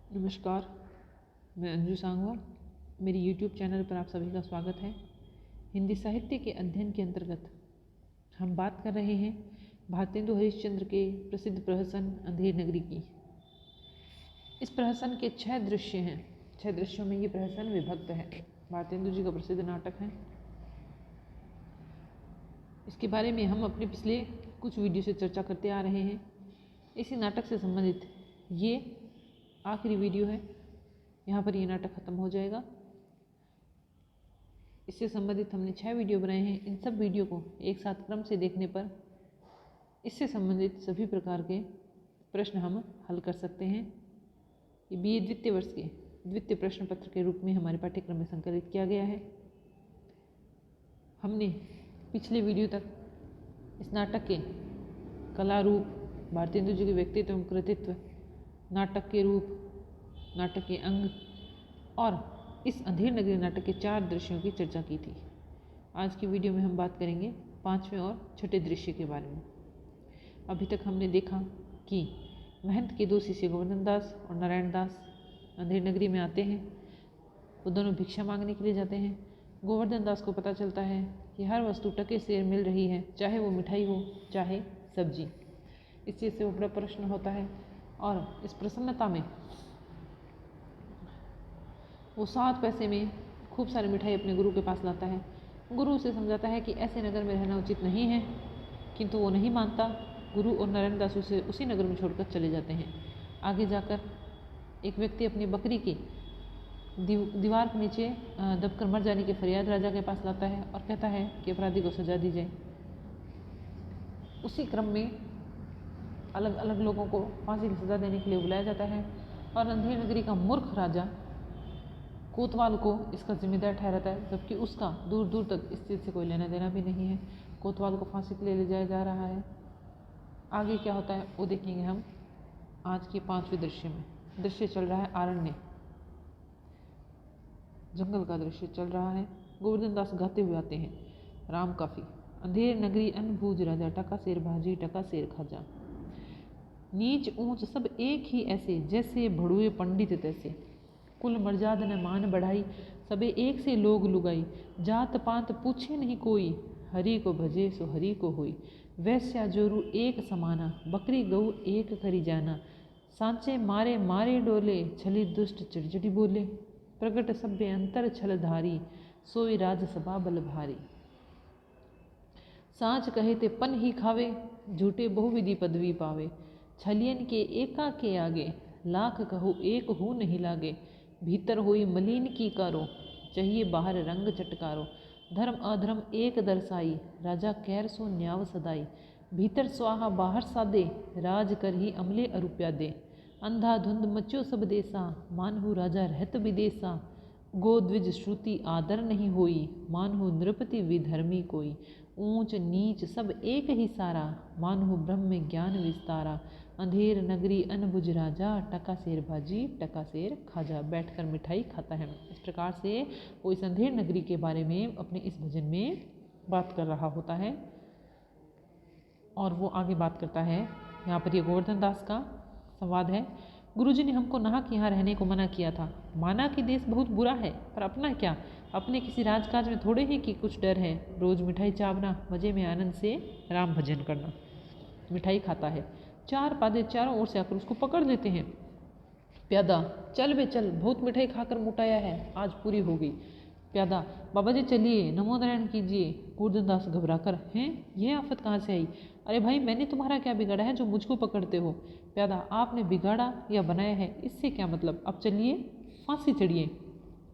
नमस्कार, मैं अंजू सांगवा। मेरी YouTube चैनल पर आप सभी का स्वागत है। हिंदी साहित्य के अध्ययन के अंतर्गत हम बात कर रहे हैं भारतेंदु हरिश्चंद्र के प्रसिद्ध प्रहसन अंधेर नगरी की। इस प्रहसन के 6 दृश्य हैं। 6 दृश्यों में ये प्रहसन विभक्त है। भारतेंदु जी का प्रसिद्ध नाटक है। इसके बारे में हम अपने पिछले कुछ वीडियो से चर्चा करते आ रहे हैं। इसी नाटक से संबंधित ये आखिरी वीडियो है। यहाँ पर ये नाटक ख़त्म हो जाएगा। इससे संबंधित हमने 6 वीडियो बनाए हैं। इन सब वीडियो को एक साथ क्रम से देखने पर इससे संबंधित सभी प्रकार के प्रश्न हम हल कर सकते हैं। ये BA द्वितीय वर्ष के द्वितीय प्रश्न पत्र के रूप में हमारे पाठ्यक्रम में संकलित किया गया है। हमने पिछले वीडियो तक इस नाटक के कला रूप, भारतेंदु जी के व्यक्तित्व एवं कृतित्व, नाटक के रूप, नाटक के अंग और इस अंधेर नगरी नाटक के 4 दृश्यों की चर्चा की थी। आज की वीडियो में हम बात करेंगे 5वें और 6ठे दृश्य के बारे में। अभी तक हमने देखा कि महंत के 2 शिष्य गोवर्धन दास और नारायण दास अंधेर नगरी में आते हैं। वो दोनों भिक्षा मांगने के लिए जाते हैं। गोवर्धन दास को पता चलता है कि हर वस्तु टके से मिल रही है, चाहे वो मिठाई हो चाहे सब्जी। इस चीज़ से वो बड़ा प्रश्न होता है और इस प्रसन्नता में वो 7 पैसे में खूब सारी मिठाई अपने गुरु के पास लाता है। गुरु उसे समझाता है कि ऐसे नगर में रहना उचित नहीं है, किंतु वो नहीं मानता। गुरु और नारायण दास उसे उसी नगर में छोड़कर चले जाते हैं। आगे जाकर एक व्यक्ति अपनी बकरी की दीवार के नीचे दबकर मर जाने की फरियाद राजा के पास लाता है और कहता है कि अपराधी को सजा दी जाए। उसी क्रम में अलग अलग लोगों को फांसी की सज़ा देने के लिए बुलाया जाता है और अंधेर नगरी का मूर्ख राजा कोतवाल को इसका जिम्मेदार ठहराता है, जबकि उसका दूर दूर तक इस चीज़ से कोई लेना देना भी नहीं है। कोतवाल को फांसी के लिए ले जाया जा रहा है। आगे क्या होता है वो देखेंगे हम आज के 5वें दृश्य में। दृश्य चल रहा है आरण्य, जंगल का दृश्य चल रहा है। गोवर्धन दास गाते हुए आते हैं। राम काफी अंधेर नगरी अन्न भूज राजा, टका शेर भाजी टका शेर खाजा। नीच ऊंच सब एक ही ऐसे, जैसे भड़ुए पंडित तैसे। कुल मर्याद न मान बढ़ाई, सबे एक से लोग लुगाई। जात पात पूछे नहीं कोई, हरि को भजे सो हरि को होई। वैश्या जोरू एक समाना, बकरी गऊ एक करी जाना। सांचे मारे मारे डोले, छली दुष्ट चिड़चिड़ी बोले। प्रगट सभ्य अंतर छलधारी, सोई राजसभा बल भारी। सांच कहे ते पन ही खावे, झूठे बहुविधि पदवी पावे। छलियन के एका के आगे, लाख कहू एक हूँ नहीं लागे। भीतर होई मलिन की कारो, चाहिए बाहर रंग चटकारो। धर्म अधर्म एक दर्शाई, राजा कैर सो न्याव सदाई। भीतर स्वाहा बाहर सादे, राज कर ही अमले अरुप्या दे। अंधाधुंध मच्यो सब देसा, मानहु राजा रहत विदेसा। गो द्विज श्रुति आदर नहीं होई, मानहु नृपति विधर्मी कोई। ऊंच नीच सब एक ही सारा, मानहु ब्रह्म ज्ञान विस्तारा। अंधेर नगरी अनबुझ राजा, टका शेर भाजी टका शेर खाजा। बैठकर मिठाई खाता है। इस प्रकार से वो इस अंधेर नगरी के बारे में अपने इस भजन में बात कर रहा होता है। और वो आगे बात करता है। यहाँ पर ये गोवर्धन दास का संवाद है। गुरुजी ने हमको नाहक यहाँ रहने को मना किया था। माना कि देश बहुत बुरा है, पर अपना क्या, अपने किसी राजकाज में थोड़े ही कि कुछ डर है। रोज मिठाई चावना, मजे में आनंद से राम भजन करना। मिठाई खाता है। 4 पादे चारों ओर से आकर उसको पकड़ लेते हैं। प्यादा चल बे चल, बहुत मिठाई खाकर मुटाया है, आज पूरी हो गई। प्यादा बाबा जी चलिए, नमो नारायण कीजिए। गोवर्धन दास घबरा कर, हैं ये आफत कहाँ से आई? अरे भाई, मैंने तुम्हारा क्या बिगाड़ा है जो मुझको पकड़ते हो? प्यादा आपने बिगाड़ा या बनाया है इससे क्या मतलब, अब चलिए फांसी चढ़िए।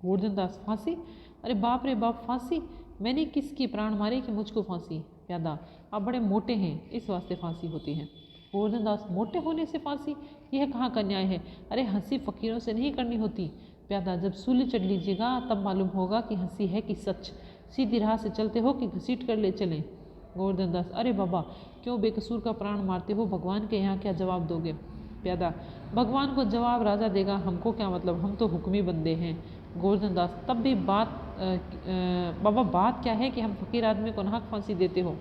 गोवर्धन दास फांसी? अरे बाप रे बाप, फांसी? मैंने किसकी प्राण मारे कि मुझको फांसी? प्यादा आप बड़े मोटे हैं, इस वास्ते फांसी होती है। गोवर्धन दास मोटे होने से फांसी, यह कहाँ का न्याय है? अरे हंसी फकीरों से नहीं करनी होती। प्यादा जब सूली चढ़ लीजिएगा तब मालूम होगा कि हंसी है कि सच। सीधी राह से चलते हो कि घसीट कर ले चलें? गोवर्धन दास अरे बाबा, क्यों बेकसूर का प्राण मारते हो? भगवान के यहाँ क्या जवाब दोगे? प्यादा भगवान को जवाब राजा देगा, हमको क्या मतलब, हम तो हुक्मी बंदे हैं। गोवर्धन दास तब भी बाबा बात क्या है कि हम फकीर आदमी को नाहक फांसी देते हो?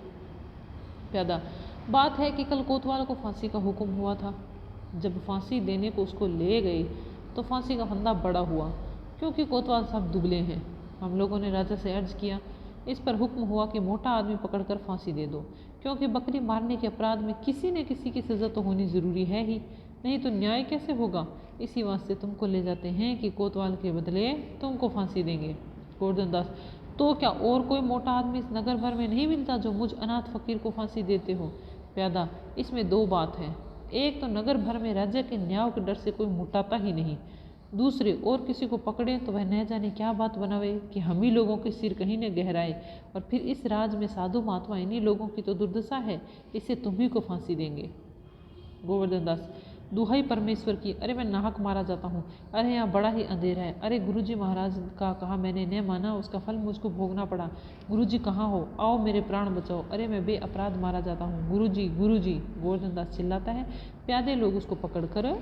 प्यादा बात है कि कल कोतवाल को फांसी का हुक्म हुआ था। जब फांसी देने को उसको ले गए तो फांसी का फंदा बड़ा हुआ, क्योंकि कोतवाल साहब दुबले हैं। हम लोगों ने राजा से अर्ज किया। इस पर हुक्म हुआ कि मोटा आदमी पकड़कर फांसी दे दो, क्योंकि बकरी मारने के अपराध में किसी न किसी की सज़ा तो होनी ज़रूरी है ही, नहीं तो न्याय कैसे होगा। इसी वास्ते तुमको ले जाते हैं कि कोतवाल के बदले तुमको फांसी देंगे। गोवर्धन दास, तो क्या और कोई मोटा आदमी इस नगर भर में नहीं मिलता जो मुझ अनाथ फकीर को फांसी देते हो? प्यादा, इसमें दो बात है। एक तो नगर भर में राज्य के न्याय के डर से कोई मुटाता ही नहीं। दूसरे, और किसी को पकड़े तो वह न जाने क्या बात बनावे कि हम ही लोगों के सिर कहीं न गहराए, और फिर इस राज में साधु महात्मा इन्हीं लोगों की तो दुर्दशा है, इससे तुम ही को फांसी देंगे। गोवर्धन दास, दुहाई परमेश्वर की, अरे मैं नाहक मारा जाता हूँ। अरे यहाँ बड़ा ही अंधेरा है। अरे गुरुजी महाराज का कहा मैंने न माना, उसका फल मुझको भोगना पड़ा। गुरुजी कहाँ हो? आओ मेरे प्राण बचाओ। अरे मैं बे अपराध मारा जाता हूँ। गुरुजी गुरुजी, गोवर्धन दास चिल्लाता है। प्यादे लोग उसको पकड़ कर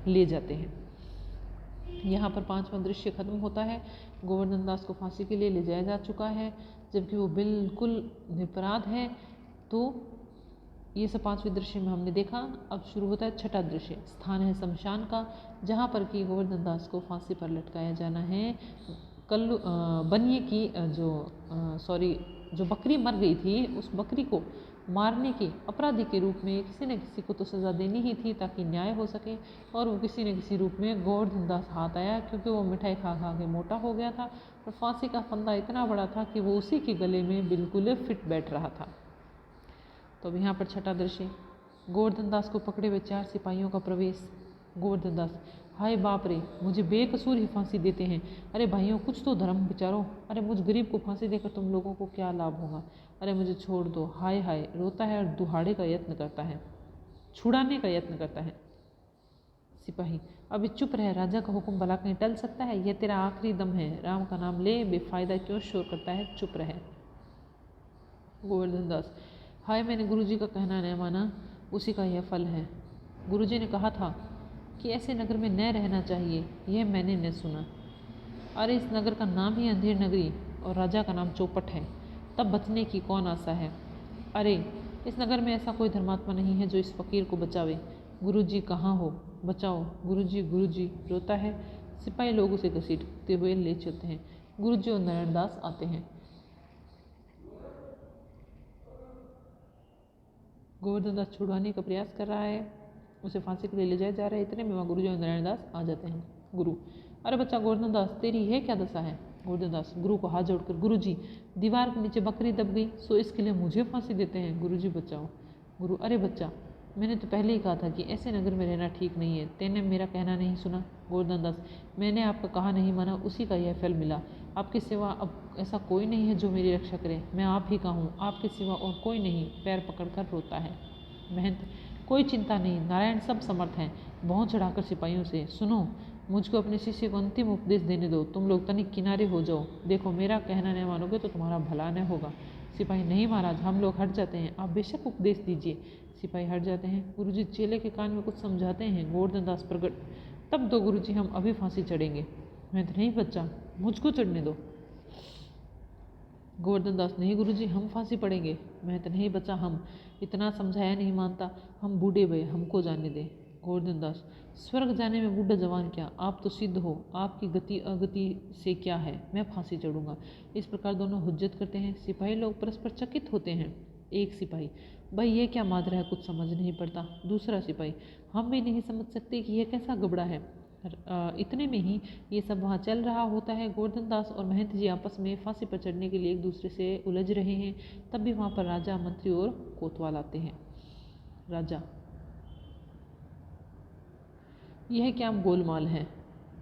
ले जाते हैं। यहाँ पर 5वां दृश्य खत्म होता है। गोवर्धन दास को फांसी के लिए ले जाया जा चुका है, जबकि वो बिल्कुल निरपराध है। तो ये सब 5वें दृश्य में हमने देखा। अब शुरू होता है 6ठा दृश्य। स्थान है शमशान का, जहाँ पर कि गोवर्धन दास को फांसी पर लटकाया जाना है। बनिए की जो बकरी मर गई थी, उस बकरी को मारने के अपराधी के रूप में किसी न किसी को तो सज़ा देनी ही थी, ताकि न्याय हो सके। और वो किसी न किसी रूप में गोवर्धन दास हाथ आया, क्योंकि वो मिठाई खा खा के मोटा हो गया था और फांसी का फंदा इतना बड़ा था कि वो उसी के गले में बिल्कुल फिट बैठ रहा था। तो अब यहाँ पर 6ठा दृश्य, गोवर्धन दास को पकड़े हुए 4 सिपाहियों का प्रवेश। गोवर्धन दास, हाय बाप रे, मुझे बेकसूर ही फांसी देते हैं। अरे भाइयों, कुछ तो धर्म विचारो। अरे मुझ गरीब को फांसी देकर तुम लोगों को क्या लाभ होगा? अरे मुझे छोड़ दो। हाय हाय, रोता है और दुहाड़े का यत्न करता है, छुड़ाने का यत्न करता है। सिपाही, अभी चुप रहे, राजा का हुक्म भला कहीं टल सकता है? यह तेरा आखिरी दम है, राम का नाम ले, बेफायदा क्यों शोर करता है, चुप रहे। गोवर्धन दास, हाय, मैंने गुरुजी का कहना न माना, उसी का यह फल है। गुरुजी ने कहा था कि ऐसे नगर में न रहना चाहिए, यह मैंने न सुना। अरे इस नगर का नाम ही अंधेर नगरी और राजा का नाम चौपट है, तब बचने की कौन आशा है? अरे इस नगर में ऐसा कोई धर्मात्मा नहीं है जो इस फकीर को बचावे। गुरुजी कहाँ हो? बचाओ। गुरुजी गुरुजी, रोता है। सिपाही लोग उसे घसीटते हुए ले चलते हैं। गुरुजी और नारायण दास आते हैं। गोवर्धन दास छुड़वाने का प्रयास कर रहा है, उसे फांसी के लिए ले जाया जा रहा है। इतने में वहाँ गुरुजी और नारायण दास आ जाते हैं। गुरु, अरे बच्चा गोवर्धन दास, तेरी है क्या दशा है? गोवर्धन दास गुरु को हाथ जोड़कर, गुरुजी दीवार के नीचे बकरी दब गई, सो इसके लिए मुझे फांसी देते हैं। गुरुजी बचाओ। गुरु, अरे बच्चा, मैंने तो पहले ही कहा था कि ऐसे नगर में रहना ठीक नहीं है, तेने मेरा कहना नहीं सुना। गोवर्धन दास, मैंने आपका कहा नहीं माना, उसी का यह फल मिला। आपके सिवा अब ऐसा कोई नहीं है जो मेरी रक्षा करे, मैं आप ही का हूँ, आपके सिवा और कोई नहीं। पैर पकड़कर रोता है। महंत, कोई चिंता नहीं, नारायण सब समर्थ हैं। बहुत चढ़ाकर सिपाहियों से, सुनो, मुझको अपने शिष्य को अंतिम उपदेश देने दो, तुम लोग तनिक किनारे हो जाओ। देखो, मेरा कहना नहीं मानोगे तो तुम्हारा भला न होगा। सिपाही, नहीं महाराज, हम लोग हट जाते हैं, आप बेशक उपदेश दीजिए। सिपाही हट जाते हैं। गुरुजी चेले के कान में कुछ समझाते हैं। गोवर्धन दास प्रकट, तब दो गुरुजी, हम अभी फांसी चढ़ेंगे। महंत, नहीं बच्चा, मुझको चढ़ने दो। गोवर्धन दास, नहीं गुरुजी, हम फांसी पड़ेंगे। महंत, नहीं बच्चा, हम इतना समझाया नहीं मानता, हम बूढ़े भये, हमको जाने दे। गोवर्धन दास, स्वर्ग जाने में बूढ़ा जवान क्या, आप तो सिद्ध हो, आपकी गति अगति से क्या है, मैं फांसी चढ़ूंगा। इस प्रकार दोनों हुज्जत करते हैं। सिपाही लोग परस्पर चकित होते हैं। एक सिपाही, भाई ये क्या माजरा है, कुछ समझ नहीं पड़ता। दूसरा सिपाही, हम भी नहीं समझ सकते कि यह कैसा गबड़ा है। इतने में ही ये सब वहाँ चल रहा होता है। गोवर्धन दास और महंत जी आपस में फांसी पर चढ़ने के लिए एक दूसरे से उलझ रहे हैं। तब भी वहाँ पर राजा, मंत्री और कोतवाल आते हैं। राजा, यह क्या गोलमाल है?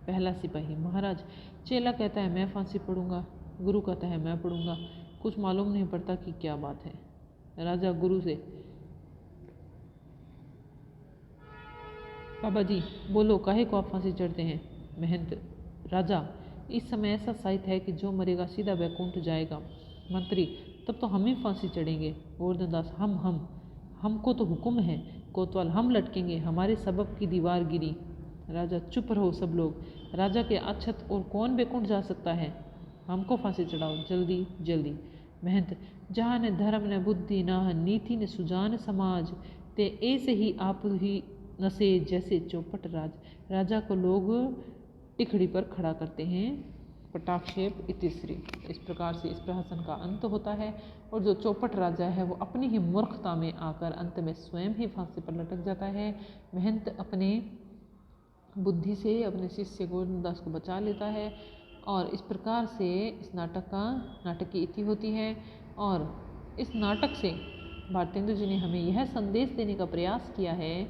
पहला सिपाही, महाराज, चेला कहता है मैं फांसी पढ़ूंगा, गुरु कहता है मैं पढ़ूंगा, कुछ मालूम नहीं पड़ता कि क्या बात है। राजा गुरु से, बाबा जी बोलो, काहे को आप फांसी चढ़ते हैं? महंत, राजा, इस समय ऐसा साहित्य है कि जो मरेगा सीधा वैकुंठ जाएगा। मंत्री, तब तो हम ही फांसी चढ़ेंगे। गोवर्धन दास, हमको तो हुक्म है। कोतवाल, हम लटकेंगे, हमारे सबब की दीवार गिरी। राजा, चुप रहो सब लोग, राजा के अक्षत और कौन वैकुंठ जा सकता है, हमको फांसी चढ़ाओ, जल्दी जल्दी। महंत, जहाँ न धर्म न बुद्धि न नीति न सुजान समाज, ते ऐसे ही आप ही नसे जैसे चौपट राज। राजा को लोग टिखड़ी पर खड़ा करते हैं। पटाक्षेप इतिश्री। इस प्रकार से इस प्रहसन का अंत होता है और जो चौपट राजा है वो अपनी ही मूर्खता में आकर अंत में स्वयं ही फांसी पर लटक जाता है। महंत अपने बुद्धि से अपने शिष्य गोविंददास को बचा लेता है और इस प्रकार से इस नाटक की इति होती है। और इस नाटक से भारतेंदु जी ने हमें यह संदेश देने का प्रयास किया है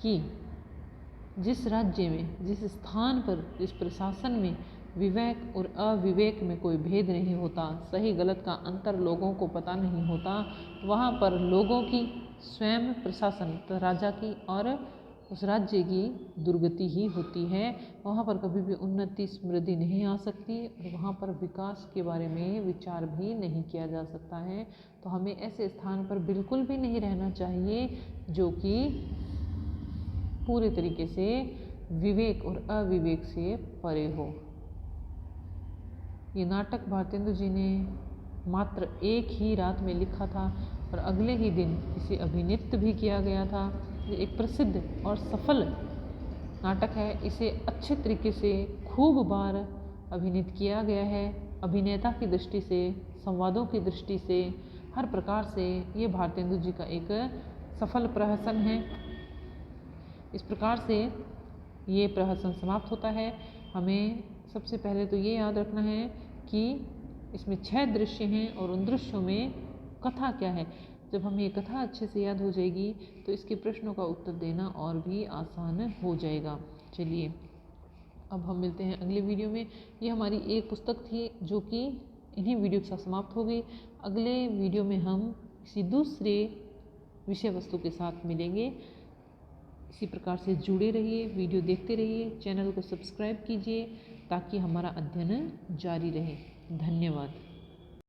कि जिस राज्य में, जिस स्थान पर, जिस प्रशासन में विवेक और अविवेक में कोई भेद नहीं होता, सही गलत का अंतर लोगों को पता नहीं होता, वहाँ पर लोगों की, स्वयं प्रशासन राजा की और उस राज्य की दुर्गति ही होती है। वहाँ पर कभी भी उन्नति समृद्धि नहीं आ सकती और वहाँ पर विकास के बारे में विचार भी नहीं किया जा सकता है। तो हमें ऐसे स्थान पर बिल्कुल भी नहीं रहना चाहिए जो कि पूरे तरीके से विवेक और अविवेक से परे हो। ये नाटक भारतेंदु जी ने मात्र एक ही रात में लिखा था और अगले ही दिन इसे अभिनीत भी किया गया था। ये एक प्रसिद्ध और सफल नाटक है। इसे अच्छे तरीके से खूब बार अभिनीत किया गया है। अभिनेता की दृष्टि से, संवादों की दृष्टि से, हर प्रकार से ये भारतेंदु जी का एक सफल प्रहसन है। इस प्रकार से ये प्रहसन समाप्त होता है। हमें सबसे पहले तो ये याद रखना है कि इसमें 6 दृश्य हैं और उन दृश्यों में कथा क्या है। जब हमें ये कथा अच्छे से याद हो जाएगी तो इसके प्रश्नों का उत्तर देना और भी आसान हो जाएगा। चलिए अब हम मिलते हैं अगले वीडियो में। ये हमारी एक पुस्तक थी जो कि इन्हीं वीडियो के साथ समाप्त हो गई। अगले वीडियो में हम किसी दूसरे विषय वस्तु के साथ मिलेंगे। इसी प्रकार से जुड़े रहिए, वीडियो देखते रहिए, चैनल को सब्सक्राइब कीजिए ताकि हमारा अध्ययन जारी रहे। धन्यवाद।